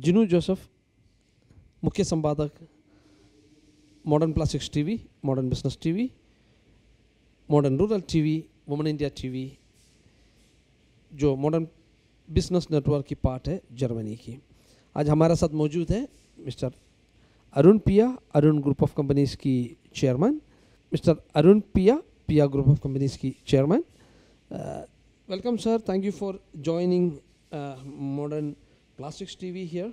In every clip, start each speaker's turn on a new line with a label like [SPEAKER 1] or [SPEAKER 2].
[SPEAKER 1] Jinu Joseph, मुख्य संपादक, modern plastics TV, modern business TV, modern rural TV, women India TV, जो modern business network की part है Germany की। आज हमारे साथ मौजूद है मिस्टर अरुण पिया, अरुण ग्रुप ऑफ कंपनीज की चेयरमैन, मिस्टर अरुण पिया, पिया ग्रुप ऑफ कंपनीज की chairman. Welcome sir, thank you for joining modern plastics TV here.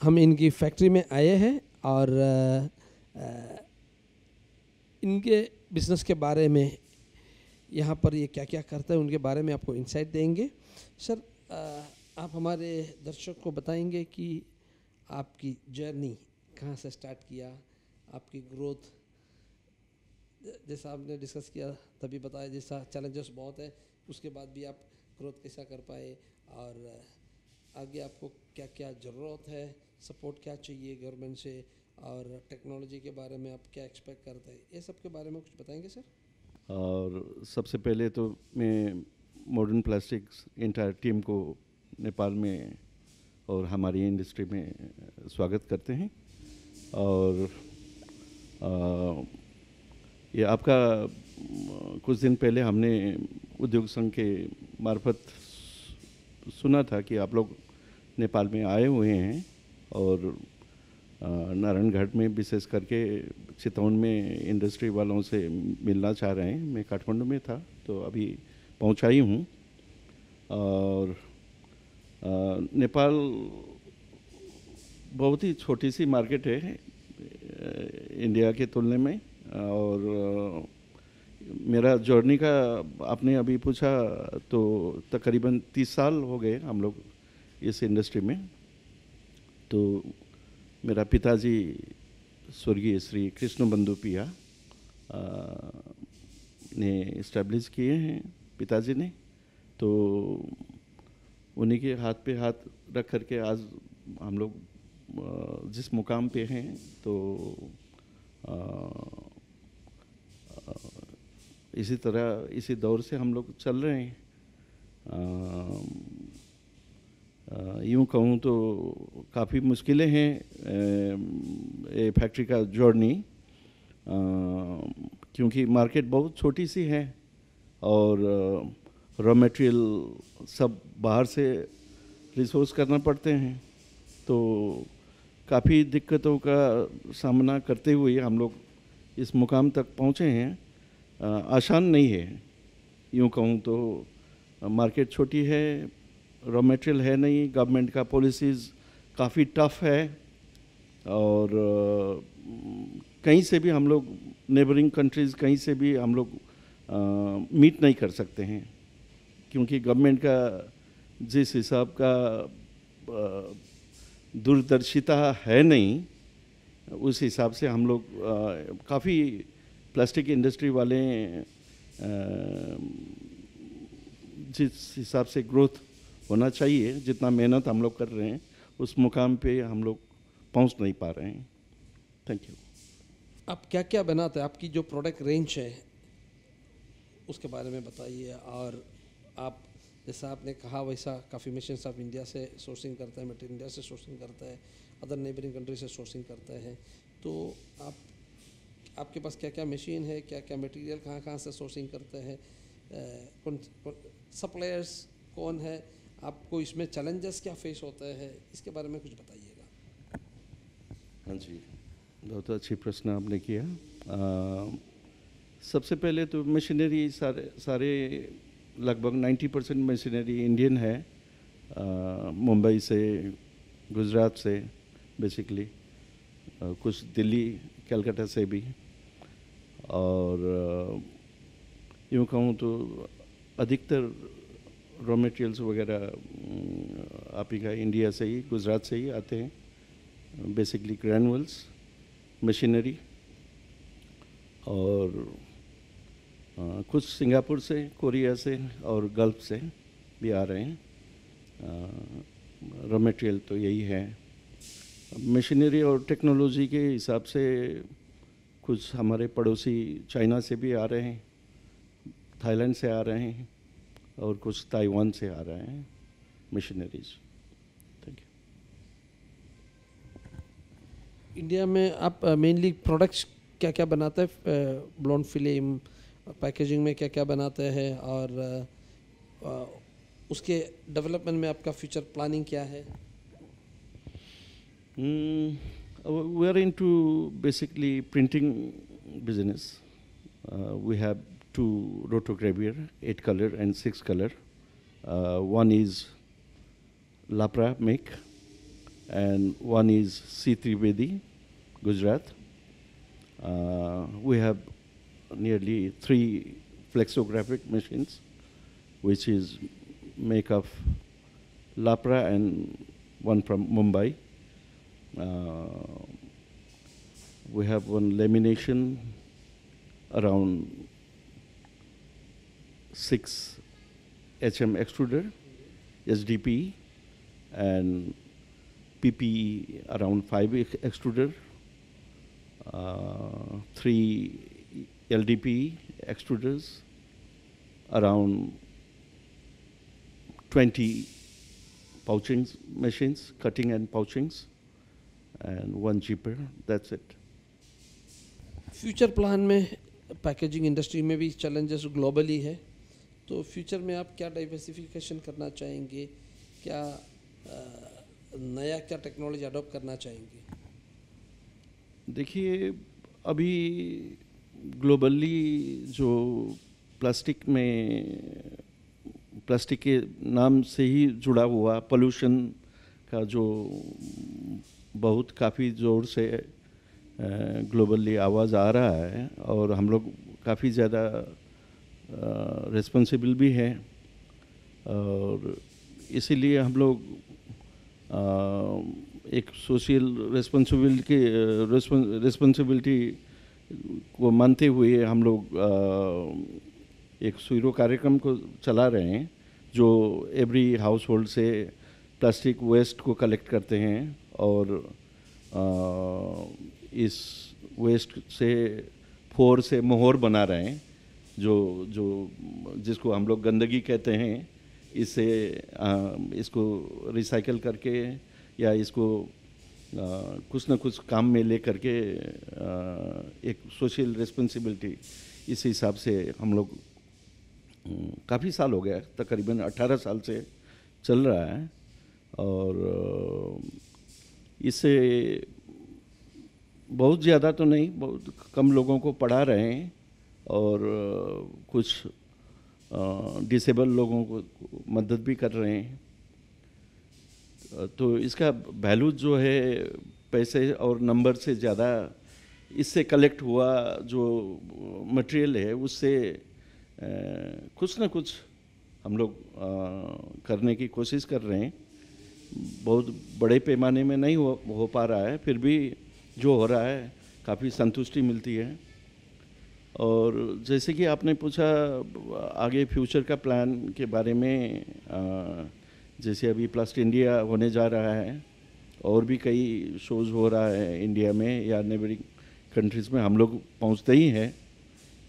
[SPEAKER 1] हम इनकी फैक्ट्री में आए हैं और इनके बिजनेस के बारे में, यहाँ पर ये क्या क्या करता है उनके बारे में आपको इंसाइट देंगे। सर, आप हमारे दर्शक को बताएंगे कि आपकी जर्नी कहाँ से स्टार्ट किया, आपकी ग्रोथ, जैसा आपने डिस्कस किया तभी बताया, जैसा चैलेंजेस बहुत है उसके बाद भी आप ग्रोथ कैसा कर पाए और आगे आपको क्या क्या ज़रूरत है, सपोर्ट क्या चाहिए गवर्नमेंट से, और टेक्नोलॉजी के बारे में आप क्या एक्सपेक्ट करते हैं, ये सब के बारे में कुछ बताएंगे सर।
[SPEAKER 2] और सबसे पहले तो मैं मॉडर्न प्लास्टिक्स इंटायर टीम को नेपाल में और हमारी इंडस्ट्री में स्वागत करते हैं। और ये आपका कुछ दिन पहले हमने उद्योग संघ के मार्फत सुना था कि आप लोग नेपाल में आए हुए हैं और नारायणघाट में विशेष करके चितौन में इंडस्ट्री वालों से मिलना चाह रहे हैं। मैं काठमांडू में था तो अभी पहुंचा ही हूँ। और नेपाल बहुत ही छोटी सी मार्केट है इंडिया के तुलने में। और मेरा जर्नी का आपने अभी पूछा तो तकरीबन 30 साल हो गए हम लोग इस इंडस्ट्री में। तो मेरा पिताजी स्वर्गीय श्री कृष्ण बंधु पिया ने इस्टेब्लिश किए हैं, पिताजी ने। तो उन्हीं के हाथ पे हाथ रख करके आज हम लोग जिस मुकाम पे हैं तो इसी तरह इसी दौर से हम लोग चल रहे हैं। यूँ कहूँ तो काफ़ी मुश्किलें हैं ये फैक्ट्री का जर्नी, क्योंकि मार्केट बहुत छोटी सी है और रॉ मटेरियल सब बाहर से रिसोर्स करना पड़ते हैं। तो काफ़ी दिक्कतों का सामना करते हुए हम लोग इस मुकाम तक पहुँचे हैं। आसान नहीं है, यूँ कहूँ तो मार्केट छोटी है, रॉ मटेरियल है नहीं, गवर्नमेंट का पॉलिसीज़ काफ़ी टफ है और कहीं से भी हम लोग नेबरिंग कंट्रीज़ कहीं से भी हम लोग मीट नहीं कर सकते हैं, क्योंकि गवर्नमेंट का जिस हिसाब का दूरदर्शिता है नहीं, उस हिसाब से हम लोग काफ़ी प्लास्टिक इंडस्ट्री वाले जिस हिसाब से ग्रोथ होना चाहिए, जितना मेहनत हम लोग कर रहे हैं उस मुकाम पे हम लोग पहुंच नहीं पा रहे हैं। Thank you.
[SPEAKER 1] आप क्या क्या बनाते हैं, आपकी जो प्रोडक्ट रेंज है उसके बारे में बताइए। और आप जैसा आपने कहा वैसा काफ़ी मशीन्स आप इंडिया से सोर्सिंग करते हैं, मटेरियल इंडिया से सोर्सिंग करते हैं, अदर नेबरिंग कंट्री से सोर्सिंग करते हैं। तो आपके पास क्या क्या मशीन है, क्या क्या मटेरियल कहाँ कहाँ से सोर्सिंग करते हैं, कौन सप्लायर्स कौन है, आपको इसमें चैलेंजेस क्या फेस होते हैं, इसके बारे में कुछ बताइएगा।
[SPEAKER 2] हाँ जी, बहुत अच्छी प्रश्न आपने किया। सबसे पहले तो मशीनरी सारे लगभग 90% मशीनरी इंडियन है, मुंबई से, गुजरात से बेसिकली, कुछ दिल्ली कलकत्ता से भी। और यूँ कहूँ तो अधिकतर रॉ मटेरियल्स वगैरह आप ही का इंडिया से ही, गुजरात से ही आते हैं। बेसिकली ग्रैनुअल्स, मशीनरी और कुछ सिंगापुर से, कोरिया से और गल्फ से भी आ रहे हैं। रॉ मटेरियल तो यही है। मशीनरी और टेक्नोलॉजी के हिसाब से कुछ हमारे पड़ोसी चाइना से भी आ रहे हैं, थाईलैंड से आ रहे हैं और कुछ ताइवान से आ रहे हैं मशीनरीज।
[SPEAKER 1] इंडिया में आप मेनली प्रोडक्ट्स क्या क्या बनाते हैं, ब्लोन फिल्म पैकेजिंग में क्या क्या बनाते हैं, और उसके डेवलपमेंट में आपका फ्यूचर प्लानिंग क्या है?
[SPEAKER 2] We are into basically printing business. We have two rotogravure, 8 color and 6 color. One is Lapra make, and one is C. Trivedi, Gujarat. We have nearly 3 flexographic machines, which is make of Lapra, and one from Mumbai. We have one lamination around 6 HM extruder, SDP, and PPE around 5 extruder, 3 LDPE extruders, around 20 pouching machines, cutting and pouchings, and 1 jeeper. That's it.
[SPEAKER 1] Future plan में packaging industry में भी challenges globally है, तो future में आप क्या diversification करना चाहेंगे, क्या नया क्या टेक्नोलॉजी अडॉप्ट करना चाहेंगे?
[SPEAKER 2] देखिए, अभी ग्लोबली जो प्लास्टिक के नाम से ही जुड़ा हुआ पोल्यूशन का जो बहुत काफ़ी ज़ोर से ग्लोबली आवाज़ आ रहा है, और हम लोग काफ़ी ज़्यादा रिस्पॉन्सिबल भी हैं, और इसीलिए हम लोग एक सोशल रिस्पॉन्सिबिलिटी को मानते हुए हम लोग एक सुइरो कार्यक्रम को चला रहे हैं, जो एवरी हाउस होल्ड से प्लास्टिक वेस्ट को कलेक्ट करते हैं, और इस वेस्ट से फोर से मोहर बना रहे हैं, जो जिसको हम लोग गंदगी कहते हैं। इससे इसको रिसाइकल करके या इसको कुछ ना कुछ काम में ले करके एक सोशल रिस्पॉन्सिबिलिटी, इस हिसाब से हम लोग काफ़ी साल हो गया, तकरीबन 18 साल से चल रहा है, और इससे बहुत ज़्यादा तो नहीं, बहुत कम लोगों को पढ़ा रहे हैं, और कुछ डिसेबल लोगों को मदद भी कर रहे हैं। तो इसका वैल्यू जो है पैसे और नंबर से ज़्यादा इससे कलेक्ट हुआ जो मटेरियल है, उससे कुछ ना कुछ हम लोग करने की कोशिश कर रहे हैं। बहुत बड़े पैमाने में नहीं हो पा रहा है, फिर भी जो हो रहा है काफ़ी संतुष्टि मिलती है। और जैसे कि आपने पूछा आगे फ्यूचर का प्लान के बारे में, जैसे अभी प्लास्ट इंडिया होने जा रहा है, और भी कई शोज़ हो रहा है इंडिया में या नेबरिंग कंट्रीज़ में, हम लोग पहुंचते ही हैं,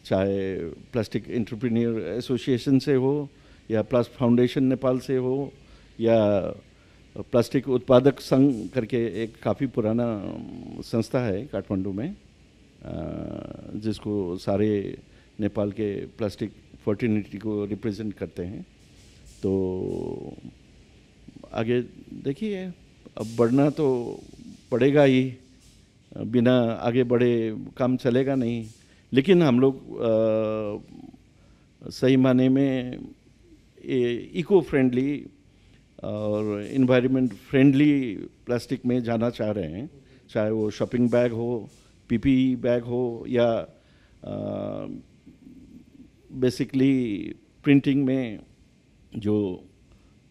[SPEAKER 2] चाहे प्लास्टिक एंटरप्रेन्योर एसोसिएशन से हो, या प्लास्ट फाउंडेशन नेपाल से हो, या प्लास्टिक उत्पादक संघ करके एक काफ़ी पुराना संस्था है काठमांडू में, जिसको सारे नेपाल के प्लास्टिक फर्टिनिटी को रिप्रेजेंट करते हैं। तो आगे देखिए, अब बढ़ना तो पड़ेगा ही, बिना आगे बढ़े काम चलेगा नहीं। लेकिन हम लोग सही माने में इको फ्रेंडली और इन्वायरमेंट फ्रेंडली प्लास्टिक में जाना चाह रहे हैं, चाहे वो शॉपिंग बैग हो, पीपीई बैग हो, या बेसिकली प्रिंटिंग में जो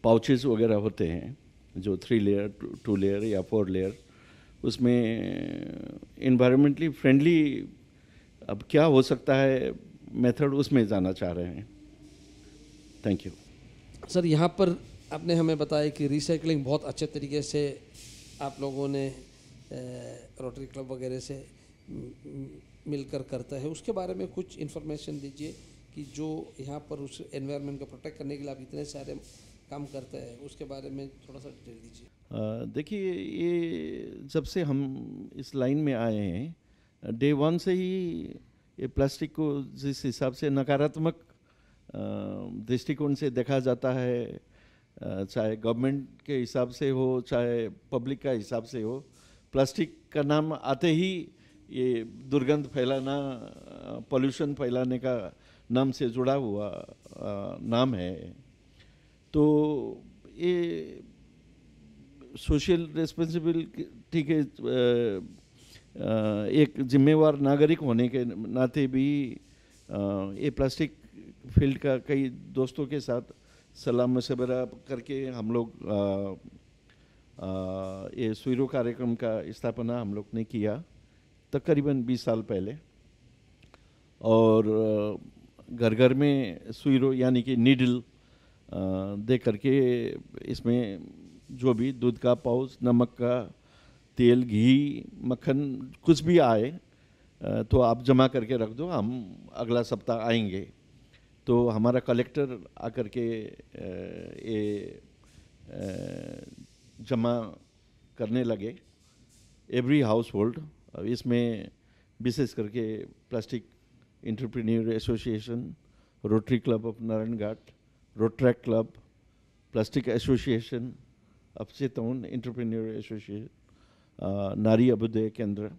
[SPEAKER 2] पाउचेस वगैरह होते हैं, जो 3 लेयर 2 लेयर या 4 लेयर, उसमें इन्वायरमेंटली फ्रेंडली अब क्या हो सकता है मेथड, उसमें जाना चाह रहे हैं। Thank you
[SPEAKER 1] sir. यहाँ पर आपने हमें बताया कि रिसाइकलिंग बहुत अच्छे तरीके से आप लोगों ने रोटरी क्लब वगैरह से मिलकर करता है, उसके बारे में कुछ इन्फॉर्मेशन दीजिए कि जो यहाँ पर उस एनवायरनमेंट को प्रोटेक्ट करने के लिए आप इतने सारे काम करते हैं, उसके बारे में थोड़ा सा डिटेल दीजिए।
[SPEAKER 2] देखिए, ये जब से हम इस लाइन में आए हैं, डे वन से ही ये प्लास्टिक को जिस हिसाब से नकारात्मक दृष्टिकोण से देखा जाता है, चाहे गवर्नमेंट के हिसाब से हो चाहे पब्लिक का हिसाब से हो, प्लास्टिक का नाम आते ही ये दुर्गंध फैलाना, पोल्यूशन फैलाने का नाम से जुड़ा हुआ नाम है। तो ये सोशल रिस्पॉन्सिबिलिटी के एक जिम्मेवार नागरिक होने के नाते भी ये प्लास्टिक फील्ड का कई दोस्तों के साथ सलाह मशवरा करके हम लोग ये सुइरो कार्यक्रम का स्थापना हम लोग ने किया तकरीबन 20 साल पहले। और घर घर में सुइरो यानी कि नीडल दे करके इसमें जो भी दूध का पाउच, नमक का, तेल, घी, मक्खन कुछ भी आए तो आप जमा करके रख दो, हम अगला सप्ताह आएंगे। तो हमारा कलेक्टर आकर के ये जमा करने लगे एवरी हाउस होल्ड। इसमें विशेष करके plastic entrepreneur association, rotary club of Narayan Ghat, rotaract club, plastic association, अपचेतन एंटरप्रेन्योर एसोसिएशन, नारी अभ्युदय केंद्र,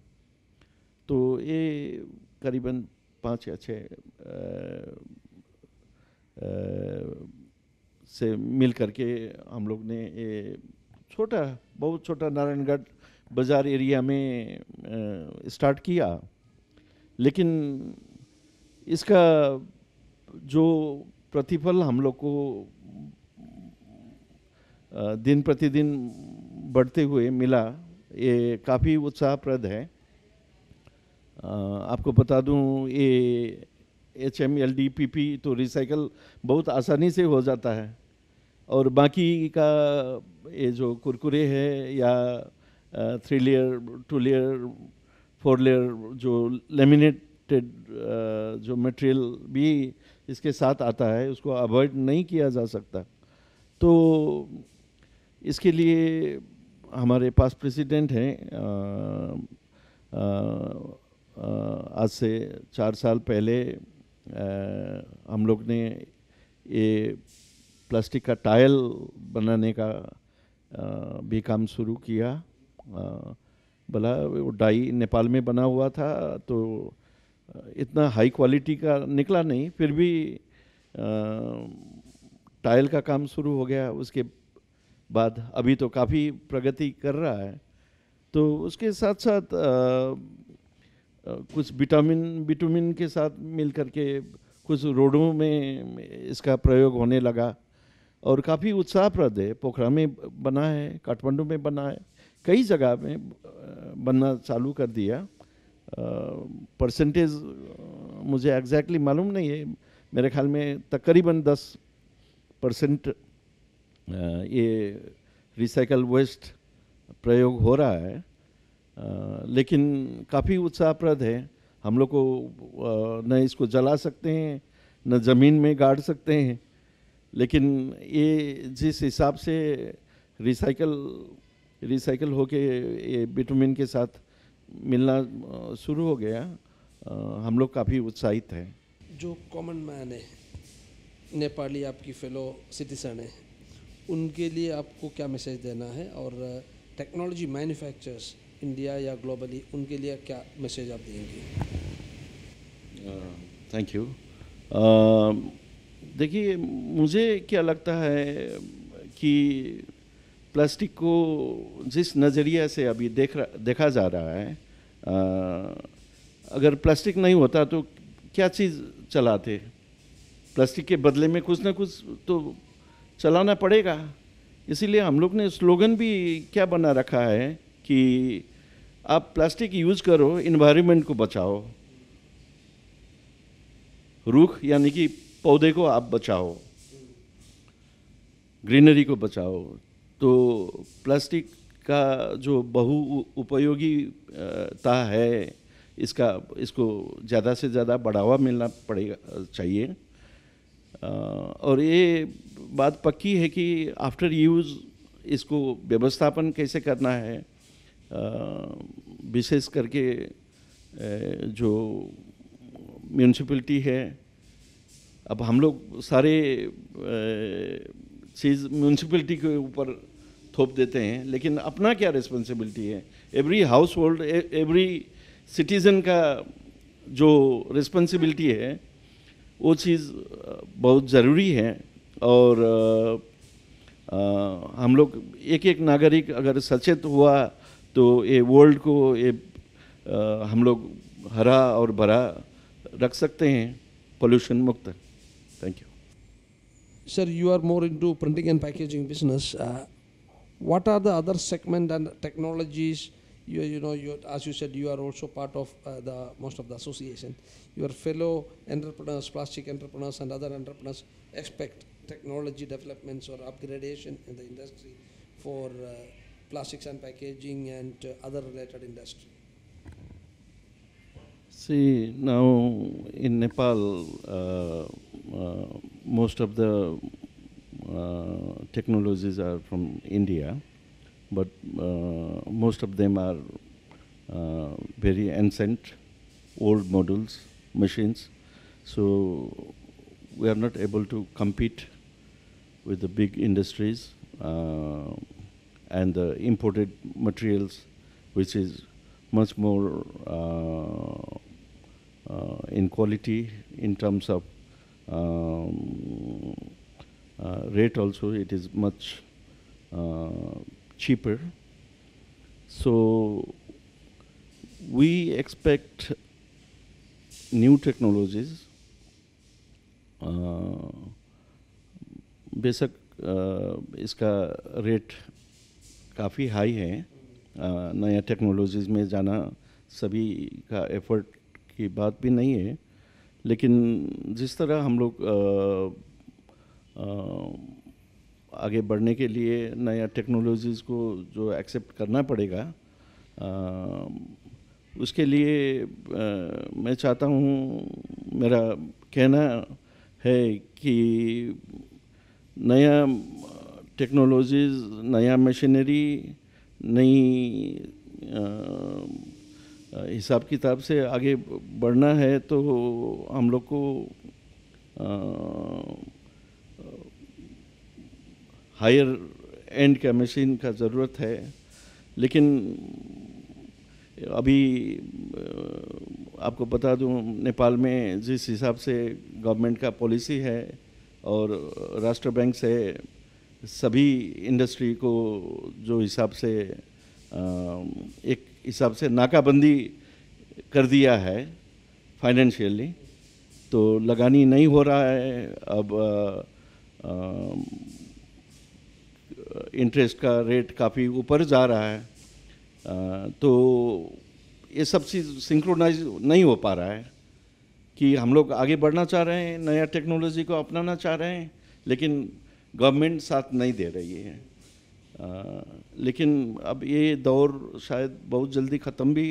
[SPEAKER 2] तो ये करीबन 5 या 6 से मिल करके हम लोग ने ये बहुत छोटा नारायणगढ़ बाज़ार एरिया में स्टार्ट किया। लेकिन इसका जो प्रतिफल हम लोग को दिन प्रतिदिन बढ़ते हुए मिला, ये काफ़ी उत्साहप्रद है। आपको बता दूं, ये HMLD PP तो रिसाइकल बहुत आसानी से हो जाता है, और बाकी का ये जो कुरकुरे है या 3 लेयर, 2 लेयर, 4 लेयर जो लेमिनेटेड जो मटेरियल भी इसके साथ आता है, उसको अवॉइड नहीं किया जा सकता। तो इसके लिए हमारे पास प्रेसिडेंट हैं, आज से 4 साल पहले हम लोग ने ये प्लास्टिक का टाइल बनाने का भी काम शुरू किया। भला वो डाई नेपाल में बना हुआ था तो इतना हाई क्वालिटी का निकला नहीं, फिर भी टाइल का काम शुरू हो गया। उसके बाद अभी तो काफ़ी प्रगति कर रहा है। तो उसके साथ साथ कुछ बिटुमिन के साथ मिल करके कुछ रोडों में इसका प्रयोग होने लगा और काफ़ी उत्साहप्रद है। पोखरा में बना है, काठमांडू में बना है, कई जगह में बनना चालू कर दिया। परसेंटेज मुझे एग्जैक्टली मालूम नहीं है, मेरे ख्याल में तकरीबन 10% ये रिसाइकल वेस्ट प्रयोग हो रहा है। लेकिन काफ़ी उत्साहप्रद है। हम लोग को न इसको जला सकते हैं, न ज़मीन में गाड़ सकते हैं, लेकिन ये जिस हिसाब से रिसाइकल होके ये बिटुमिन के साथ मिलना शुरू हो गया, हम लोग काफ़ी उत्साहित हैं।
[SPEAKER 1] जो कॉमन मैन है, नेपाली आपकी फेलो सिटीजन है, उनके लिए आपको क्या मैसेज देना है? और टेक्नोलॉजी मैन्युफैक्चरर्स इंडिया या ग्लोबली, उनके लिए क्या मैसेज आप देंगे?
[SPEAKER 2] Thank you. देखिए, मुझे क्या लगता है कि प्लास्टिक को जिस नज़रिया से अभी देखा जा रहा है, अगर प्लास्टिक नहीं होता तो क्या चीज़ चलाते? प्लास्टिक के बदले में कुछ ना कुछ तो चलाना पड़ेगा। इसीलिए हम लोग ने स्लोगन भी क्या बना रखा है कि आप प्लास्टिक यूज़ करो, इन्वायरमेंट को बचाओ, रुख यानी कि पौधे को आप बचाओ, ग्रीनरी को बचाओ। तो प्लास्टिक का जो बहु उपयोगीता है, इसको ज़्यादा से ज़्यादा बढ़ावा मिलना पड़ेगा चाहिए। और ये बात पक्की है कि आफ्टर यूज़ इसको व्यवस्थापन कैसे करना है, विशेष करके जो म्यूनसिपलिटी है, अब हम लोग सारे चीज़ म्यूनसिपलिटी के ऊपर थोप देते हैं, लेकिन अपना क्या रिस्पॉन्सिबिलिटी है? Every house hold, every citizen का जो रिस्पॉन्सिबिलिटी है वो चीज़ बहुत ज़रूरी है। और हम लोग एक एक नागरिक अगर सचेत हुआ तो ये वर्ल्ड को ये हम लोग हरा और भरा रख सकते हैं, पोल्यूशन मुक्त। Thank you.
[SPEAKER 1] Sir, you are more into printing and packaging business. What are the other segment and technologies? As you said, you are also part of the most of the association. Your fellow entrepreneurs, plastic entrepreneurs, and other entrepreneurs expect technology developments or upgradation in the industry for plastics and packaging and other related industry.
[SPEAKER 2] See, now in Nepal, most of the technologies are from India, but most of them are very ancient, old models, machines. So we are not able to compete with the big industries and the imported materials, which is much more in quality, in terms of rate also, it is much cheaper. So we expect new technologies. बेशक इसका rate काफ़ी high है, नया technologies में जाना सभी का effort की बात भी नहीं है, लेकिन जिस तरह हम लोग आगे बढ़ने के लिए नया टेक्नोलॉजीज़ को जो एक्सेप्ट करना पड़ेगा, उसके लिए मैं चाहता हूँ, मेरा कहना है कि नया टेक्नोलॉजीज़, नया मशीनरी, नई हिसाब किताब से आगे बढ़ना है तो हम लोग को हायर एंड का मशीन का ज़रूरत है। लेकिन अभी आपको बता दूं, नेपाल में जिस हिसाब से गवर्नमेंट का पॉलिसी है और राष्ट्र बैंक से सभी इंडस्ट्री को जो हिसाब से एक हिसाब से नाकाबंदी कर दिया है फाइनेंशियली, तो लगानी नहीं हो रहा है। अब इंटरेस्ट का रेट काफ़ी ऊपर जा रहा है, तो ये सब चीज़ सिंक्रोनाइज नहीं हो पा रहा है कि हम लोग आगे बढ़ना चाह रहे हैं, नया टेक्नोलॉजी को अपनाना चाह रहे हैं, लेकिन गवर्नमेंट साथ नहीं दे रही है। लेकिन अब ये दौर शायद बहुत जल्दी ख़त्म भी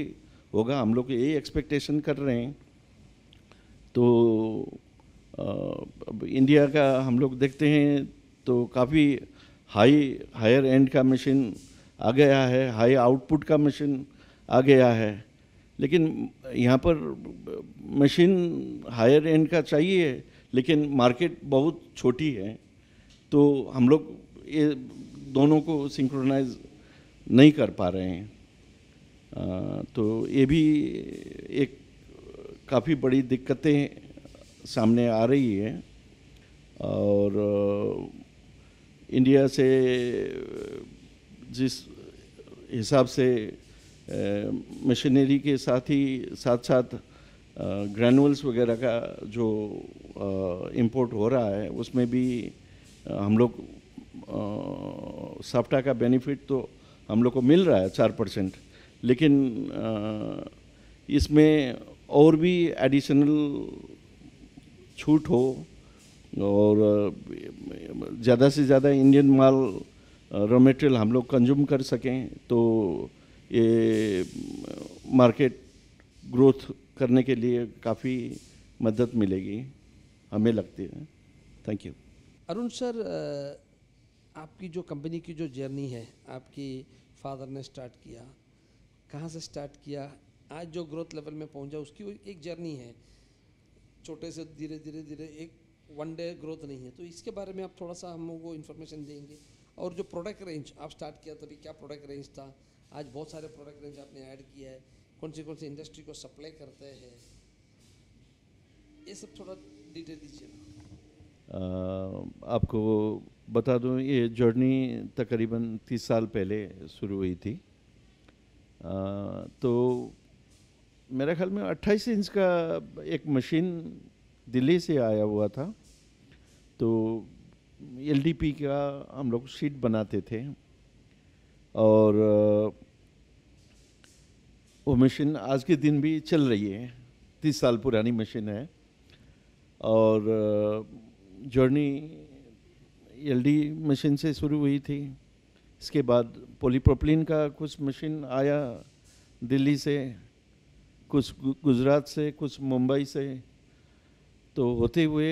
[SPEAKER 2] होगा, हम लोग यही एक्सपेक्टेशन कर रहे हैं। तो अब इंडिया का हम लोग देखते हैं तो काफ़ी हायर एंड का मशीन आ गया है, हाई आउटपुट का मशीन आ गया है, लेकिन यहाँ पर मशीन हायर एंड का चाहिए, लेकिन मार्केट बहुत छोटी है, तो हम लोग ये दोनों को सिंक्रोनाइज नहीं कर पा रहे हैं। तो ये भी एक काफ़ी बड़ी दिक्कतें सामने आ रही है। और इंडिया से जिस हिसाब से मशीनरी के साथ साथ ग्रैनुअल्स वगैरह का जो इंपोर्ट हो रहा है, उसमें भी हम लोग साफ्टा का बेनिफिट तो हम लोग को मिल रहा है 4%, लेकिन इसमें और भी एडिशनल छूट हो और ज़्यादा से ज़्यादा इंडियन माल रॉ मटेरियल हम लोग कंज्यूम कर सकें, तो ये मार्केट ग्रोथ करने के लिए काफ़ी मदद मिलेगी, हमें लगती है। Thank you.
[SPEAKER 1] Arun sir, आपकी जो कंपनी की जो जर्नी है, आपकी फादर ने स्टार्ट किया, कहाँ से स्टार्ट किया, आज जो ग्रोथ लेवल में पहुंचा, उसकी वो एक जर्नी है, छोटे से धीरे धीरे धीरे, एक वन डे ग्रोथ नहीं है। तो इसके बारे में आप थोड़ा सा हम लोगों को इन्फॉर्मेशन देंगे। और जो प्रोडक्ट रेंज आप स्टार्ट किया तभी क्या प्रोडक्ट रेंज था, आज बहुत सारे प्रोडक्ट रेंज आपने ऐड किया है, कौन सी इंडस्ट्री को सप्लाई करते हैं, ये सब थोड़ा डिटेल दीजिए।
[SPEAKER 2] आपको बता दूं, ये जर्नी तकरीबन 30 साल पहले शुरू हुई थी। तो मेरे ख्याल में 28 इंच का एक मशीन दिल्ली से आया हुआ था। तो एलडीपी का हम लोग शीट बनाते थे, और वो मशीन आज के दिन भी चल रही है, 30 साल पुरानी मशीन है। और जर्नी एलडी मशीन से शुरू हुई थी। इसके बाद पॉलीप्रोपिलीन का कुछ मशीन आया दिल्ली से, कुछ गुजरात से, कुछ मुंबई से। तो होते हुए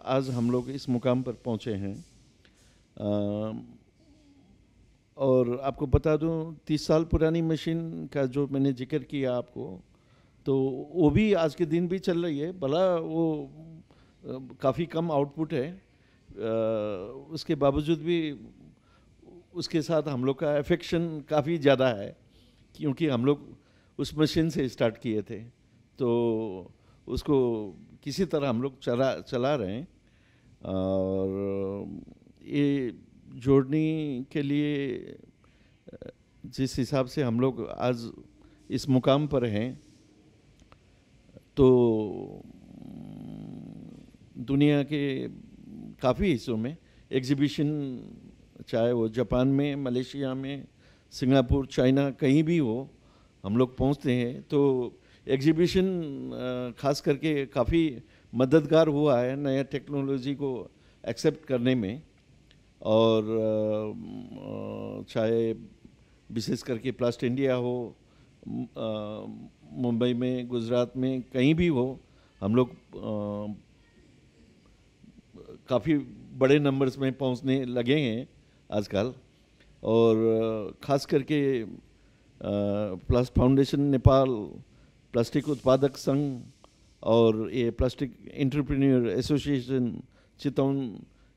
[SPEAKER 2] आज हम लोग इस मुकाम पर पहुंचे हैं। और आपको बता दूं, 30 साल पुरानी मशीन का जो मैंने जिक्र किया आपको, तो वो भी आज के दिन भी चल रही है। भला वो काफ़ी कम आउटपुट है, उसके बावजूद भी उसके साथ हम लोग का अफेक्शन काफ़ी ज़्यादा है, क्योंकि हम लोग उस मशीन से स्टार्ट किए थे। तो उसको किसी तरह हम लोग चला रहे हैं। और ये जोड़ने के लिए जिस हिसाब से हम लोग आज इस मुकाम पर हैं, तो दुनिया के काफ़ी हिस्सों में एग्जीबिशन, चाहे वो जापान में, मलेशिया में, सिंगापुर, चाइना, कहीं भी हो, हम लोग पहुंचते हैं। तो एग्जीबिशन खास करके काफ़ी मददगार हुआ है नया टेक्नोलॉजी को एक्सेप्ट करने में। और चाहे विशेष करके प्लास्ट इंडिया हो, मुंबई में, गुजरात में, कहीं भी हो, हम लोग काफ़ी बड़े नंबर्स में पहुंचने लगे हैं आजकल। और ख़ास करके प्लास्ट फाउंडेशन नेपाल, प्लास्टिक उत्पादक संघ और ये प्लास्टिक एंटरप्रेन्योर एसोसिएशन चितौन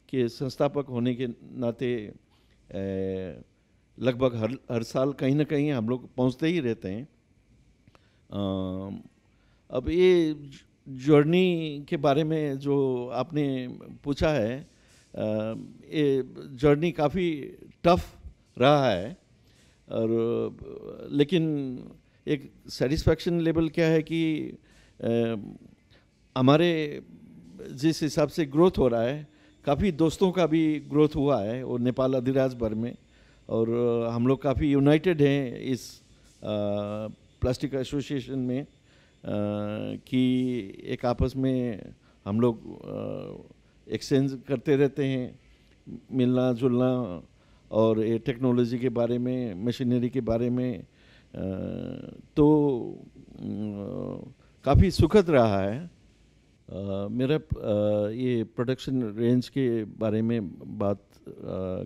[SPEAKER 2] के संस्थापक होने के नाते लगभग हर साल कहीं ना कहीं हम लोग पहुंचते ही रहते हैं। अब ये जर्नी के बारे में जो आपने पूछा है, ये जर्नी काफ़ी टफ रहा है। और लेकिन एक सेटिस्फैक्शन लेवल क्या है कि हमारे जिस हिसाब से ग्रोथ हो रहा है, काफ़ी दोस्तों का भी ग्रोथ हुआ है और नेपाल अधिराज भर में। और हम लोग काफ़ी यूनाइटेड हैं इस प्लास्टिक एसोसिएशन में, कि एक आपस में हम लोग एक्सचेंज करते रहते हैं, मिलना जुलना, और ये टेक्नोलॉजी के बारे में, मशीनरी के बारे में। तो काफ़ी सुखद रहा है। मेरा ये प्रोडक्शन रेंज के बारे में बात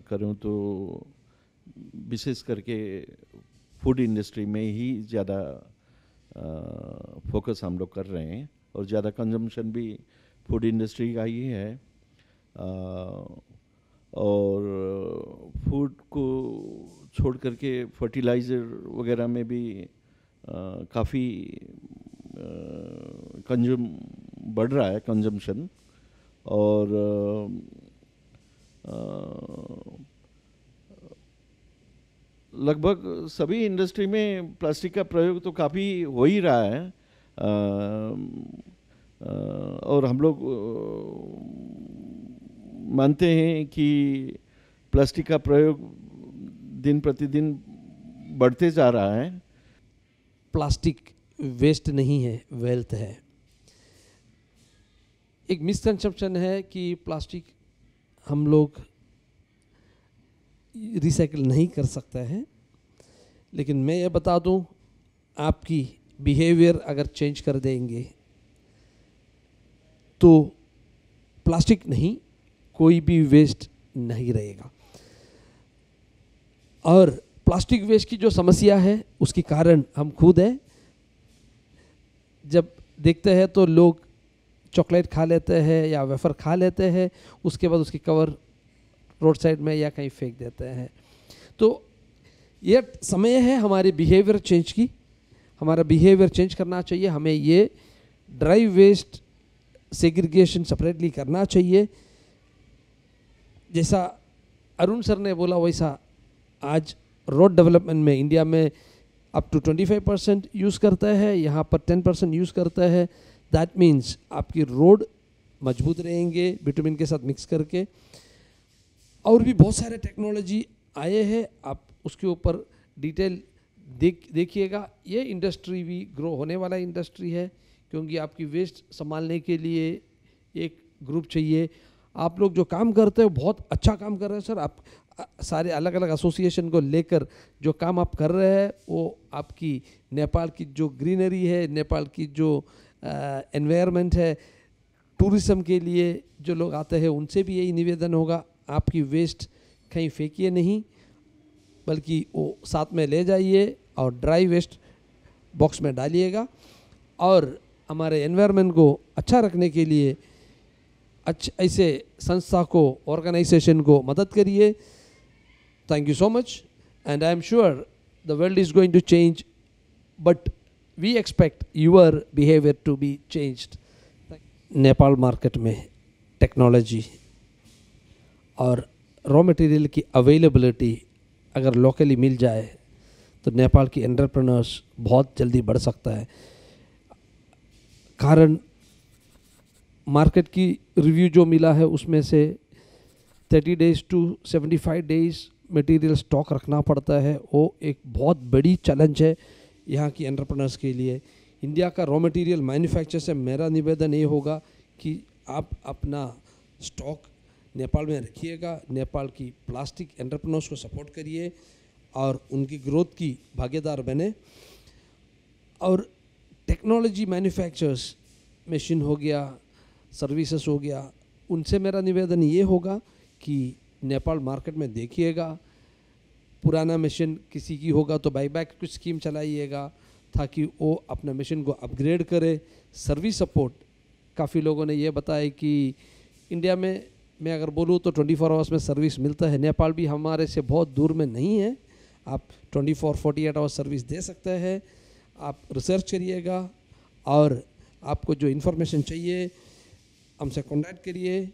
[SPEAKER 2] करूं तो विशेष करके फूड इंडस्ट्री में ही ज़्यादा फोकस हम लोग कर रहे हैं, और ज़्यादा कंजम्पशन भी फूड इंडस्ट्री का ही है। और फूड को छोड़ करके फर्टिलाइज़र वगैरह में भी काफ़ी बढ़ रहा है कंजम्पशन। और लगभग सभी इंडस्ट्री में प्लास्टिक का प्रयोग तो काफ़ी हो ही रहा है। और हम लोग मानते हैं कि प्लास्टिक का प्रयोग दिन प्रतिदिन बढ़ते जा रहा है।
[SPEAKER 1] प्लास्टिक वेस्ट नहीं है, वेल्थ है। एक मिसकंसेप्शन है कि प्लास्टिक हम लोग रिसाइकिल नहीं कर सकते हैं, लेकिन मैं ये बता दूं, आपकी बिहेवियर अगर चेंज कर देंगे तो प्लास्टिक नहीं, कोई भी वेस्ट नहीं रहेगा। और प्लास्टिक वेस्ट की जो समस्या है उसकी कारण हम खुद हैं। जब देखते हैं तो लोग चॉकलेट खा लेते हैं या वेफर खा लेते हैं, उसके बाद उसकी कवर रोड साइड में या कहीं फेंक देते हैं। तो ये समय है हमारे बिहेवियर चेंज की, हमारा बिहेवियर चेंज करना चाहिए। हमें ये ड्राई वेस्ट सेग्रीगेशन सेपरेटली करना चाहिए। जैसा अरुण सर ने बोला वैसा आज रोड डेवलपमेंट में इंडिया में अप टू 25% यूज़ करता है, यहाँ पर 10% यूज़ करता है। दैट मीन्स आपकी रोड मजबूत रहेंगे बिटुमिन के साथ मिक्स करके। और भी बहुत सारे टेक्नोलॉजी आए हैं, आप उसके ऊपर डिटेल देखिएगा। ये इंडस्ट्री भी ग्रो होने वाला इंडस्ट्री है, क्योंकि आपकी वेस्ट संभालने के लिए एक ग्रुप चाहिए। आप लोग जो काम करते हो बहुत अच्छा काम कर रहे हैं सर। आप सारे अलग अलग एसोसिएशन को लेकर जो काम आप कर रहे हैं वो आपकी नेपाल की जो ग्रीनरी है, नेपाल की जो एनवायरनमेंट है, टूरिज्म के लिए जो लोग आते हैं उनसे भी यही निवेदन होगा, आपकी वेस्ट कहीं फेंकिए नहीं, बल्कि वो साथ में ले जाइए और ड्राई वेस्ट बॉक्स में डालिएगा। और हमारे एनवायरनमेंट को अच्छा रखने के लिए ऐसे संस्था को, ऑर्गेनाइजेशन को मदद करिए। Thank you so much and I am sure the world is going to change, but we expect your behaviour to be changed. Nepal market में टेक्नोलॉजी और रॉ मटेरियल की अवेलेबिलिटी अगर लोकली मिल जाए तो नेपाल की एंटरप्रेन्योर्स बहुत जल्दी बढ़ सकता है। कारण मार्केट की रिव्यू जो मिला है उसमें से 30 days to 75 days material stock रखना पड़ता है। वो एक बहुत बड़ी चैलेंज है यहाँ की एंटरप्रेन्योर्स के लिए। इंडिया का रॉ मटेरियल मैन्युफैक्चर से मेरा निवेदन ये होगा कि आप अपना स्टॉक नेपाल में रखिएगा, नेपाल की प्लास्टिक एंटरप्रेन्योर्स को सपोर्ट करिए और उनकी ग्रोथ की भागीदार बने। और टेक्नोलॉजी मैन्युफैक्चरर्स, मशीन हो गया, सर्विसेज हो गया, उनसे मेरा निवेदन ये होगा कि नेपाल मार्केट में देखिएगा, पुराना मशीन किसी की होगा तो बाईबैक कुछ स्कीम चलाइएगा ताकि वो अपना मशीन को अपग्रेड करे। सर्विस सपोर्ट, काफ़ी लोगों ने ये बताया कि इंडिया में मैं अगर बोलूँ तो 24 आवर्स में सर्विस मिलता है। नेपाल भी हमारे से बहुत दूर में नहीं है, आप 24-48 आवर्स सर्विस दे सकते हैं। आप रिसर्च करिएगा और आपको जो इन्फॉर्मेशन चाहिए हमसे कांटेक्ट करिए।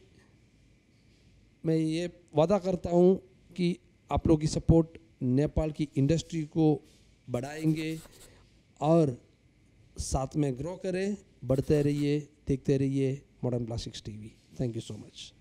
[SPEAKER 1] मैं ये वादा करता हूँ कि आप लोगों की सपोर्ट नेपाल की इंडस्ट्री को बढ़ाएंगे और साथ में ग्रो करें। बढ़ते रहिए, देखते रहिए modern plastics TV. Thank you so much.